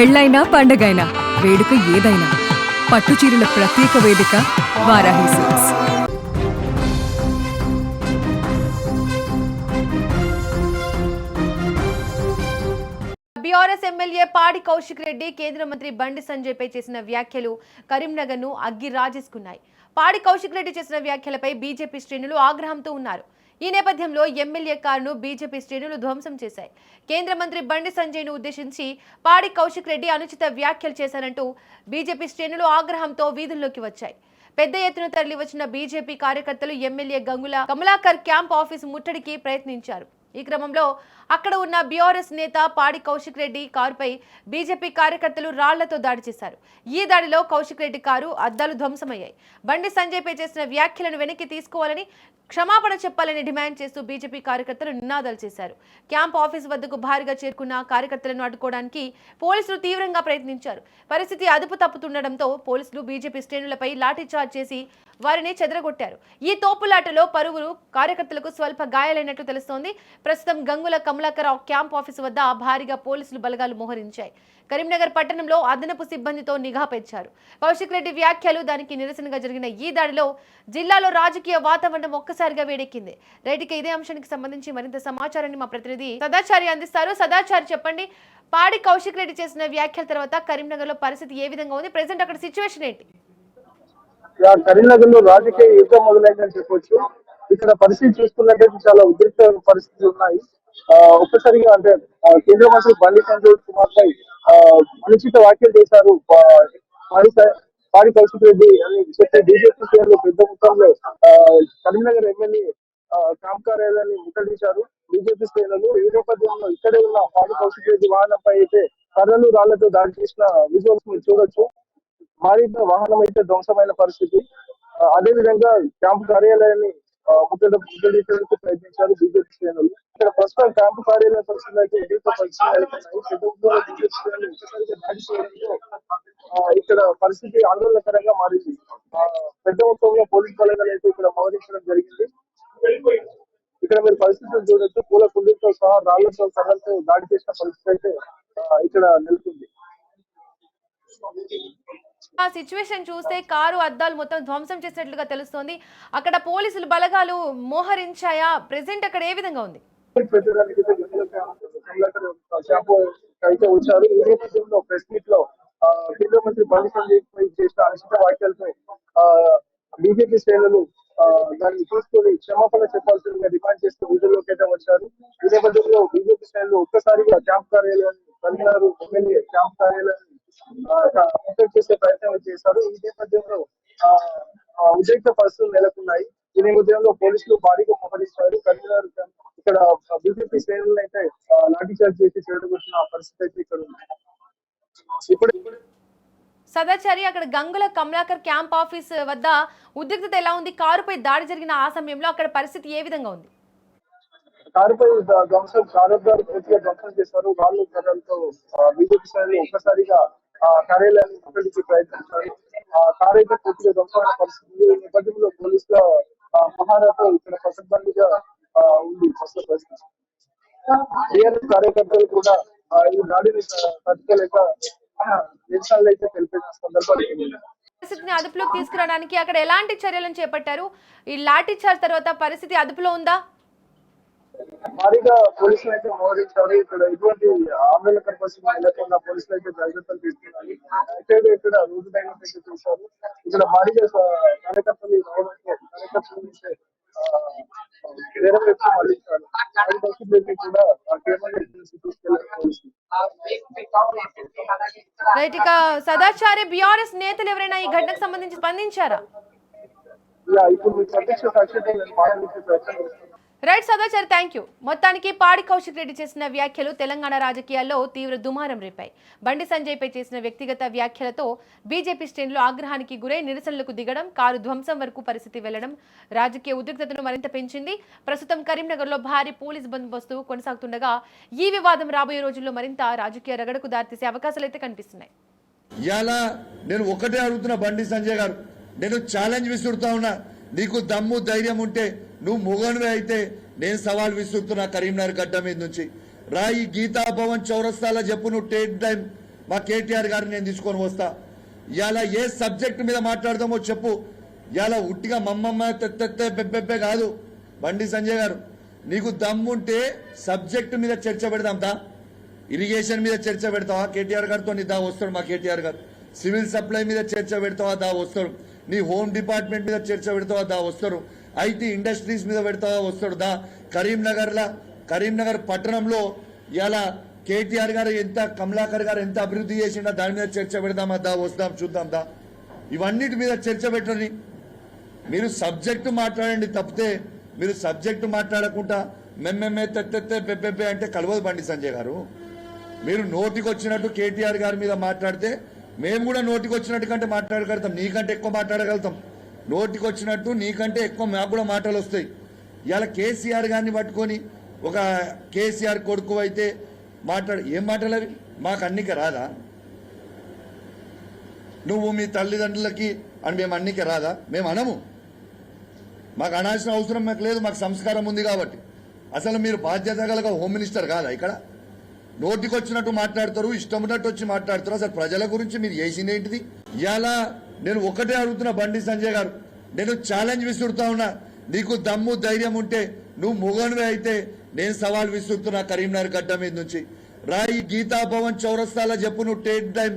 పెళ్ళైనా పండగైనా వేడుక ఏదైనా పట్టుచీరల ప్రత్యేక వేదిక వారాహి సిల్క్స్. బీఆర్ఎస్ ఎమ్మెల్యే పాడి కౌశిక్ రెడ్డి కేంద్ర మంత్రి బండి సంజయ్ పై చేసిన వ్యాఖ్యలు కరీంనగర్ ను అగ్గి రాజేసుకున్నాయి. పాడి కౌశిక్ రెడ్డి చేసిన వ్యాఖ్యలపై బీజేపీ శ్రేణులు ఆగ్రహంతో ఉన్నారు. ఈ నేపథ్యంలో ఎమ్మెల్యే కారును బీజేపీ శ్రేణులు ధ్వంసం చేశాయి. కేంద్ర మంత్రి బండి సంజయ్ ను ఉద్దేశించి పాడి కౌశిక్ రెడ్డి అనుచిత వ్యాఖ్యలు చేశారంటూ బీజేపీ శ్రేణులు ఆగ్రహంతో వీధుల్లోకి వచ్చాయి. పెద్ద ఎత్తున తరలివచ్చిన బీజేపీ కార్యకర్తలు MLA Gangula Kamalakar camp office ముట్టడికి ప్రయత్నించారు. ఈ క్రమంలో అక్కడ ఉన్న బీఆర్ఎస్ నేత పాడి కౌశిక్ రెడ్డి కారుపై బీజేపీ కార్యకర్తలు రాళ్లతో దాడి చేశారు. ఈ దాడిలో కౌశిక్ రెడ్డి కారు అద్దాలు ధ్వంసమయ్యాయి. బండి సంజయ్ పై చేసిన వ్యాఖ్యలను వెనక్కి తీసుకోవాలని, క్షమాపణ చెప్పాలని డిమాండ్ చేస్తూ బీజేపీ కార్యకర్తలు నినాదాలు చేశారు. క్యాంప్ ఆఫీస్ వద్దకు భారీగా చేరుకున్న కార్యకర్తలను అడ్డుకోవడానికి పోలీసులు తీవ్రంగా ప్రయత్నించారు. పరిస్థితి అదుపు తప్పుతుండటంతో పోలీసులు బీజేపీ శ్రేణులపై లాఠీచార్జ్ చేసి వారిని చెదరగొట్టారు. ఈ తోపులాటలో పలువురు కార్యకర్తలకు స్వల్ప గాయాలైనట్లు తెలుస్తోంది. ప్రస్తుతం గంగుల కమలాకర్ క్యాంప్ ఆఫీసు వద్ద భారీగా పోలీసులు బలగాలు మోహరించాయి. కరీంనగర్ పట్టణంలో అదనపు సిబ్బందితో నిఘా పెంచారు. కౌశిక్ రెడ్డి వ్యాఖ్యలు దానికి నిరసనగా జరిగిన ఈ దాడిలో జిల్లాలో రాజకీయ వాతావరణం ఒక్కసారిగా వేడెక్కింది. రైట్కి ఇదే అంశానికి సంబంధించి మరింత సమాచారాన్ని మా ప్రతినిధి సదాచారి అందిస్తారు. సదాచారి, చెప్పండి, పాడి కౌశిక్ రెడ్డి చేసిన వ్యాఖ్యల తర్వాత కరీంనగర్ లో పరిస్థితి ఏ విధంగా ఉంది? ప్రెసెంట్ అక్కడ సిచ్యువేషన్ ఏంటి? కరీంనగర్ లో రాజకీయ యుద్ధం మొదలైందని చెప్పొచ్చు. ఇక్కడ పరిస్థితి చూసుకున్నట్టయితే చాలా ఉద్రిక్త పరిస్థితులు ఉన్నాయి. ఒక్కసారిగా అంటే కేంద్ర మంత్రి బండి సంజయ్ కుమార్ పై అనుచిత వ్యాఖ్యలు చేశారు పాడి కౌశిక్ రెడ్డి అని చెప్పి బీజేపీ శ్రేణులు పెద్ద మొత్తంలో కరీంనగర్ ఎమ్మెల్యే క్యాంప్ కార్యాలయాన్ని ముట్టడించారు బీజేపీ శ్రేణులు. ఈ నేపథ్యంలో ఇక్కడే ఉన్న పాడి కౌశిక్ రెడ్డి వాహనంపై అయితే కర్రలు రాళ్లతో దాడి చేసిన విజువల్స్ మీరు చూడొచ్చు. భారీగా వాహనం అయితే ధ్వంసమైన పరిస్థితి. అదే విధంగా క్యాంపు కార్యాలయాన్ని ముట్టడించడానికి ప్రయత్నించారు బీజేపీ శ్రేణులు. ఇక్కడ ప్రస్తుతం క్యాంపు కార్యాలయ పరిస్థితులు అయితే ఇక్కడ పరిస్థితి ఆందోళనకరంగా మారింది. పెద్ద మొత్తంలో పోలీస్ బలగాలు అయితే ఇక్కడ మోహరించడం జరిగింది. ఇక్కడ మీరు పరిస్థితులు చూడొచ్చు. పూల కుండీలతో సహా రాళ్లతో కర్రలతో దాడి చేసిన పరిస్థితి అయితే ఇక్కడ నెలకొంది. ఆ సిచ్యువేషన్ చూస్తే కారు అద్దాలు మొత్తం ధ్వంసం చేసినట్లుగా తెలుస్తోంది. అక్కడ పోలీసులు బలగాలు మోహరించాయా? ప్రెసెంట్ అక్కడ ఏ విధంగా ఉంది? అయితే వచ్చారు. ఈ నేపథ్యంలో ప్రెస్ మీట్ లో కేంద్ర మంత్రి బండి సంజయ్ చేసిన అనుచిత వ్యాఖ్యలపై బీజేపీ శ్రేణులు దాన్ని చూసుకొని క్షమాపణ చెప్పాల్సిందిగా డిమాండ్ చేస్తూ వీధుల్లోకి అయితే వచ్చారు. ఈ నేపథ్యంలో బీజేపీ శ్రేణులు ఒక్కసారిగా క్యాంప్ కార్యాలయాన్ని కరీంనగర్ ఎమ్మెల్యే క్యాంప్ కార్యాలయాన్ని చేసే ప్రయత్నం చేశారు. ఈ నేపథ్యంలో ఉద్రిక్త పరిస్థితులు నెలకొన్నాయి. ఈ నేపథ్యంలో పోలీసులు భారీగా మోహరించారు. కరీంనగర్ ఇక్కడ బీజేపీ శ్రేణులను అయితే లాఠీచార్జ్ చేసి చేరుకుంటున్న పరిస్థితి అయితే ఇక్కడ ఉంది. ఇప్పుడు సదాచారి, అక్కడ గంగుల కమలాకర్ క్యాంప్ ఆఫీస్ వద్ద ఉద్రిక్తత ఎలా ఉంది? కారుపై దాడి జరిగిన ఆ సమయంలో అక్కడ పరిస్థితి ఏ విధంగా ఉంది? కారుపై కారుదారు పూర్తిగా ధ్వంసం చేశారు. రాళ్ళు కర్రలతో బీజేపీ శ్రేణులు ఒక్కసారిగా కార్యాలయాన్ని ముట్టడించే ప్రయత్నించారు. కారు అయితే పూర్తిగా ధ్వంసమైన పరిస్థితి. ఈ నేపథ్యంలో పోలీసుల మహారాతో ఇక్కడ పసద్బందిగా ఉంది ప్రస్తుత పరిస్థితి. టీఆర్ఎస్ కార్యకర్తలు కూడా ఈ దాడిని తట్టుకోలేక నిరసనలు అయితే తెలిపే సందర్భాలు. పరిస్థితిని అదుపులోకి తీసుకురావడానికి అక్కడ ఎలాంటి చర్యలను చేపట్టారు? ఈ లాఠీ చార్జ్ తర్వాత పరిస్థితి అదుపులో ఉందా? భారీగా పోలీసులు అయితే మోహరించారు. ఇక్కడ ఎటువంటి ఆందోళనకర పరిస్థితి నెలకొన్న పోలీసులు అయితే జాగ్రత్తలు తీసుకున్నారు. అయితే ఇక్కడ రోడ్డు డైవర్ట్ అయితే చూశారు. ఇక్కడ భారీగా కార్యకర్తలు వేరే వైపు మళ్ళించారు. కూడా రైట్, ఇక సదాచారి, బీఆర్ఎస్ నేతలు ఎవరైనా ఈ ఘటనకు సంబంధించి స్పందించారా? ఇప్పుడు మీ ప్రత్యక్ష సాక్ష్యం మాట్లాడించే ప్రయత్నం చేస్తున్నారు. Right Sadachari, thank you. మొత్తానికి పాడి కౌశిక్ రెడ్డి చేసిన వ్యాఖ్యలు తెలంగాణ రాజకీయాల్లో తీవ్ర దుమారం రేపాయి. బండి సంజయ్ పై చేసిన వ్యక్తిగత వ్యాఖ్యలతో బీజేపీ శ్రేణులు ఆగ్రహానికి గురై నిరసనలకు దిగడం, కారు ధ్వంసం వరకు పరిస్థితి వెళ్లడం రాజకీయ ఉద్రిక్తతను మరింత పెంచింది. ప్రస్తుతం కరీంనగర్ లో భారీ పోలీస్ బందోబస్తు కొనసాగుతుండగా ఈ వివాదం రాబోయే రోజుల్లో మరింత రాజకీయ రగడకు దారితీసే అవకాశాలు అయితే కనిపిస్తున్నాయి. ఇలా నేను ఒకటే అడుగుతున్నా, బండి సంజయ్ గారు, నేను ఛాలెంజ్ విసురుతా ఉన్నా. నీకు దమ్ము ధైర్యం ఉంటే నువ్వు మొగనువే అయితే నేను సవాల్ విసురుతున్నా కరీంనగర్ గడ్డ మీద నుంచి. రా, ఈ గీతా భవన్ చౌరస్తాలో చెప్పు, నువ్వు మా కేటీఆర్ గారిని నేను తీసుకొని వస్తా. ఇవాళ ఏ సబ్జెక్ట్ మీద మాట్లాడదామో చెప్పు. ఇవాళ ఉట్టిగా మమ్మమ్మ తెత్తే పెబ్బెబ్బే కాదు. బండి సంజయ్ గారు, నీకు దమ్ముంటే సబ్జెక్టు మీద చర్చ పెడదాం దా. ఇరిగేషన్ మీద చర్చ పెడతావా? కేటీఆర్ గారితో నీ దా వస్తాడు మా కేటీఆర్ గారు. సివిల్ సప్లై మీద చర్చ పెడతావా? దా వస్తాడు. నీ హోమ్ డిపార్ట్మెంట్ మీద చర్చ పెడతావా? దా వస్తాడు. ఐటీ ఇండస్ట్రీస్ మీద పెడతావా? వస్తాడు దా. కరీంనగర్ పట్టణంలో ఇలా కేటీఆర్ గారు ఎంత, కమలాకర్ గారు ఎంత అభివృద్ధి చేసిండా దాని మీద చర్చ పెడదామా? దా వస్తాం చూద్దాం దా. ఇవన్నిటి మీద చర్చ పెట్టండి. మీరు సబ్జెక్టు మాట్లాడండి తప్పితే మీరు సబ్జెక్టు మాట్లాడకుండా మెమ్మెమ్మే తెత్తెత్తే పెబ్బెబ్బే అంటే కలవదు బండి సంజయ్ గారు. మీరు నోటికి వచ్చినట్టు కేటీఆర్ గారి మీద మాట్లాడితే మేము కూడా నోటికి వచ్చినట్టు కంటే మాట్లాడగలుగుతాం, నీకంటే ఎక్కువ మాట్లాడగలుగుతాం. నోటికి వచ్చినట్టు నీకంటే ఎక్కువ మాకు కూడా మాటలు వస్తాయి. ఇవాళ కేసీఆర్ గారిని పట్టుకొని ఒక కేసీఆర్ కొడుకు అయితే ఏం మాటలు అవి? మాకు అన్నిక రాదా? నువ్వు మీ తల్లిదండ్రులకి అని మేము అన్నిక రాదా? మేము అనము. మాకు అనాల్సిన అవసరం మాకు లేదు, మాకు సంస్కారం ఉంది కాబట్టి. అసలు మీరు బాధ్యత గల హోమ్ మినిస్టర్ కాదా? ఇక్కడ నోటికి వచ్చినట్టు మాట్లాడతారు, ఇష్టం ఉన్నట్టు వచ్చి మాట్లాడతారు. అసలు ప్రజల గురించి మీరు చేసింది ఏంటిది? ఇవాళ నేను ఒకటే అడుగుతున్నా బండి సంజయ్ గారు, నేను ఛాలెంజ్ విసురుతా ఉన్నా. నీకు దమ్ము ధైర్యం ఉంటే నువ్వు మొగన్వే అయితే నేను సవాల్ విసురుతున్నా కరీంనగర్ గడ్డ మీద నుంచి. రాయి గీతా భవన్ చౌరస్తాలో చెప్పు నువ్వు టేక్ టైం